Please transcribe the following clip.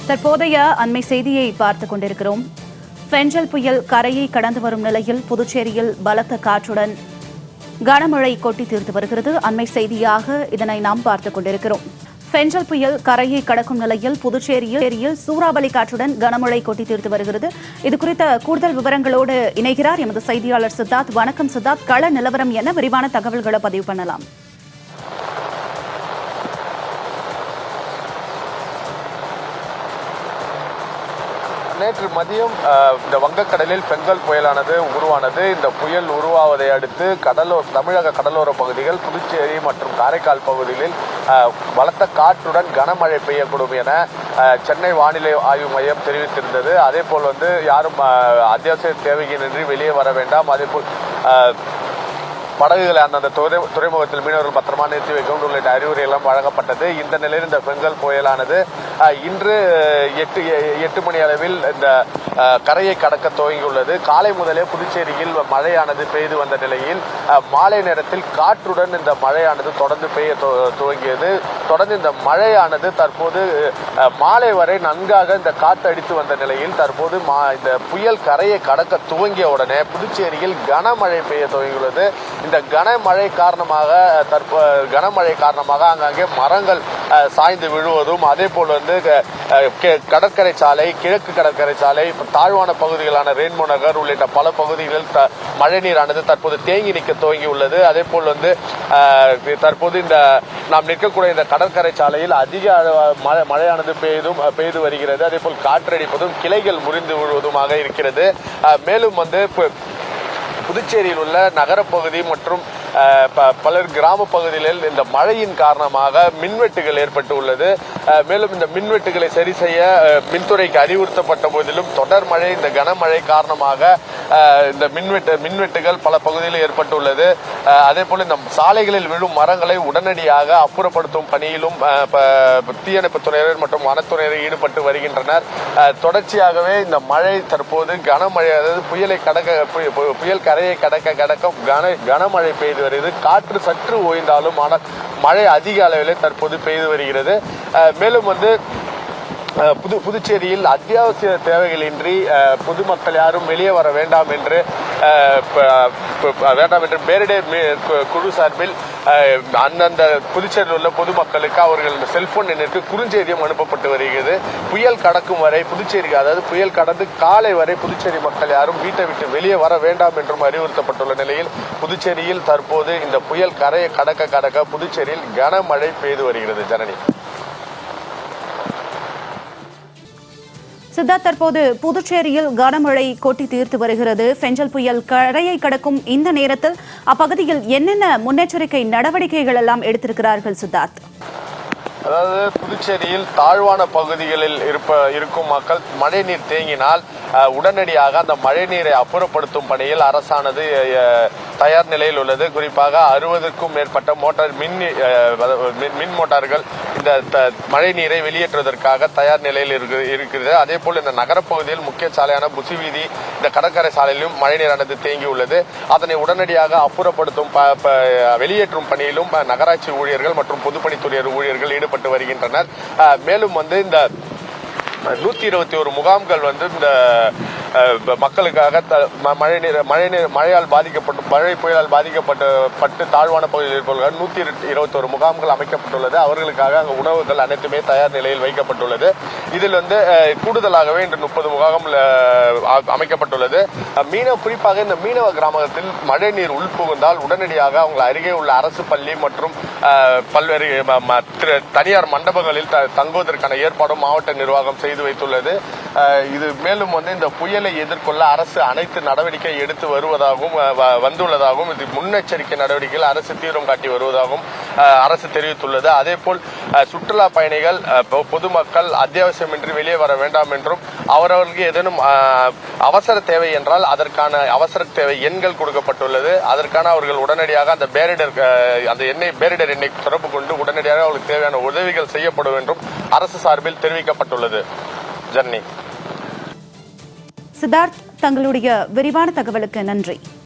தற்போதைய அண்மை செய்தியை பார்த்துக் கொண்டிருக்கிறோம். பெஞ்சல் புயல் கரையை கடந்து வரும் நிலையில் புதுச்சேரியில் பலத்த காற்றுடன் கனமழை கொட்டி தீர்த்து வருகிறது. அண்மை செய்தியாக இதனை நாம் பார்த்துக் கொண்டிருக்கிறோம். பெஞ்சல் புயல் கரையை கடக்கும் நிலையில் புதுச்சேரியில் சூறாவளி காற்றுடன் கனமழை கொட்டி தீர்த்து வருகிறது. இதுகுறித்த கூடுதல் விவரங்களோடு இணைகிறார் எமது செய்தியாளர் சித்தார்த். வணக்கம் சித்தார்த், கள நிலவரம் என விரிவான தகவல்களை பதிவு பண்ணலாம். நேற்று மதியம் இந்த வங்கக்கடலில் பெங்கல் புயலானது உருவானது. இந்த புயல் உருவாவதை அடுத்து தமிழக கடலோர பகுதிகள், புதுச்சேரி மற்றும் காரைக்கால் பகுதிகளில் பலத்த காற்றுடன் கனமழை பெய்யக்கூடும் என சென்னை வானிலை ஆய்வு மையம் தெரிவித்திருந்தது. அதே போல் யாரும் அத்தியாவசிய தேவையின்றி வெளியே வர வேண்டாம். அதே போல் படகுகளை அந்தந்த துறைமுகத்தில் மீனவர்கள் பத்திரமா நிறுத்தி வைக்கும் உள்ளிட்ட அறிவுரையெல்லாம் வழங்கப்பட்டது. இந்த நிலையில் இந்த பெங்கல் புயலானது இன்று 8 மணி அளவில் இந்த கரையை கடக்க துவங்கியுள்ளது. காலை முதலே புதுச்சேரியில் மழையானது பெய்து வந்த நிலையில் மாலை நேரத்தில் காற்றுடன் இந்த மழையானது தொடர்ந்து பெய்ய துவங்கியது. தொடர்ந்து இந்த மழையானது தற்போது மாலை வரை நன்காக இந்த காற்று அடித்து வந்த நிலையில் தற்போது இந்த புயல் கரையை கடக்க துவங்கிய உடனே புதுச்சேரியில் கனமழை பெய்ய துவங்கியுள்ளது. இந்த கனமழை காரணமாக அங்கங்கே மரங்கள் சாய்ந்து விழுவதும், அதே போல் கடற்கரை சாலை, கிழக்கு கடற்கரை சாலை, தாழ்வான பகுதிகளான ரெயின்போ நகர் உள்ளிட்ட பல பகுதிகளில் மழைநீரானது தற்போது தேங்கி நிற்க துவங்கி உள்ளது. அதே போல் தற்போது நாம் நிற்கக்கூடிய இந்த கடற்கரை சாலையில் அதிக மழையானது பெய்து வருகிறது. அதே போல் காற்றடிப்பதும் கிளைகள் முறிந்து விழுவதுமாக இருக்கிறது. மேலும் புதுச்சேரியில் உள்ள நகரப்பகுதி மற்றும் பலர் கிராம பகுதிகளில் இந்த மழையின் காரணமாக மின்வெட்டுகள் ஏற்பட்டு உள்ளது. மேலும் இந்த மின்வெட்டுகளை சரி செய்ய மின்துறைக்கு அறிவுறுத்தப்பட்ட போதிலும் தொடர் மழை, இந்த கனமழை காரணமாக இந்த மின்வெட்டுகள் பல பகுதிகளில் ஏற்பட்டுள்ளது. அதே போல இந்த சாலைகளில் விழும் மரங்களை உடனடியாக அப்புறப்படுத்தும் பணியிலும் தீயணைப்பு துறையினர் மற்றும் வனத்துறையினர் ஈடுபட்டு வருகின்றனர். தொடர்ச்சியாகவே இந்த மழை தற்போது கனமழை, அதாவது புயல் கரையை கடக்க கனமழை பெய்து வருகிறது. காற்று சற்று ஓய்ந்தாலும் ஆனால் மழை அதிக அளவில் தற்போது பெய்து வருகிறது. மேலும் புதுச்சேரியில் அத்தியாவசிய தேவைகளின்றி பொதுமக்கள் யாரும் வெளியே வர வேண்டாம் என்று பேரிடர் குழு சார்பில் அந்தந்த புதுச்சேரியில் உள்ள பொதுமக்களுக்கு அவர்கள் செல்போன் எண்ணிற்கு குறுஞ்செய்தியும் அனுப்பப்பட்டு வருகிறது. புயல் கடக்கும் வரை புயல் கடந்து காலை வரை புதுச்சேரி மக்கள் யாரும் வீட்டை விட்டு வெளியே வர வேண்டாம் என்றும் அறிவுறுத்தப்பட்டுள்ள நிலையில் புதுச்சேரியில் தற்போது இந்த புயல் கரையை கடக்க புதுச்சேரியில் கனமழை பெய்து வருகிறது. ஜனனி. சித்தார்த், தற்போது புதுச்சேரியில் கனமழை கொட்டி தீர்த்து வருகிறது. பெஞ்சல் புயல் கரையை கடக்கும் இந்த நேரத்தில் அப்பகுதியில் என்னென்ன முன்னெச்சரிக்கை நடவடிக்கைகள் எல்லாம் எடுத்திருக்கிறார்கள் சித்தார்த்? அதாவது புதுச்சேரியில் தாழ்வான பகுதிகளில் இருக்கும் மக்கள் மழைநீர் தேங்கினால் உடனடியாக அந்த மழைநீரை அப்புறப்படுத்தும் பணியில் அரசானது தயார் நிலையில் உள்ளது. குறிப்பாக 60க்கும் மேற்பட்ட மின் மோட்டார்கள் இந்த மழைநீரை வெளியேற்றுவதற்காக தயார் நிலையில் இருக்கிறது. அதே போல் இந்த நகரப்பகுதியில் முக்கிய சாலையான புசி வீதி, இந்த கடற்கரை சாலையிலும் மழைநீரானது தேங்கி உள்ளது. அதனை உடனடியாக அப்புறப்படுத்தும் வெளியேற்றும் பணியிலும் நகராட்சி ஊழியர்கள் மற்றும் பொதுப்பணித்துறை ஊழியர்கள் ஈடுபட்டு வருகின்றனர். மேலும் இந்த 121 முகாம்கள் இந்த மக்களுக்காக மழையால் மழை புயலால் பாதிக்கப்பட்டு தாழ்வான பகுதியில் இருப்பவர்கள் 121 முகாம்கள் அமைக்கப்பட்டுள்ளது. அவர்களுக்காக அங்கு உணவுகள் அனைத்துமே தயார் நிலையில் வைக்கப்பட்டுள்ளது. இதில் கூடுதலாகவே இன்று 30 முகாம் அமைக்கப்பட்டுள்ளது. குறிப்பாக இந்த மீனவ கிராமத்தில் மழைநீர் உள்புகுந்தால் உடனடியாக அவங்க அருகே உள்ள அரசு பள்ளி மற்றும் பல்வேறு தனியார் மண்டபங்களில் தங்குவதற்கான ஏற்பாடும் மாவட்ட நிர்வாகம் செய்து வைத்துள்ளது. இது மேலும் இந்த புயலை எதிர்கொள்ள அரசு அனைத்து நடவடிக்கை எடுத்து வந்துள்ளதாகவும் இது முன்னெச்சரிக்கை நடவடிக்கைகள் அரசு தீவிரம் காட்டி வருவதாகவும் அரசு தெரிவித்துள்ளது. அதே போல் சுற்றுலா பயணிகள், பொதுமக்கள் அத்தியாவசியமின்றி வெளியே வர வேண்டாம் என்றும் அவரவர்களுக்கு ஏதேனும் அவசர தேவை என்றால் அதற்கான அவசர தேவை எண்கள் கொடுக்கப்பட்டுள்ளது. அதற்கான அவர்கள் உடனடியாக அந்த பேரிடர் எண்ணை தொடர்பு கொண்டு உடனடியாக அவர்களுக்கு தேவையான உதவிகள் செய்யப்படும் என்றும் அரசு சார்பில் தெரிவிக்கப்பட்டுள்ளது. ஜர்னி. சித்தார்த், தங்களுடைய விரிவான தகவலுக்கு நன்றி.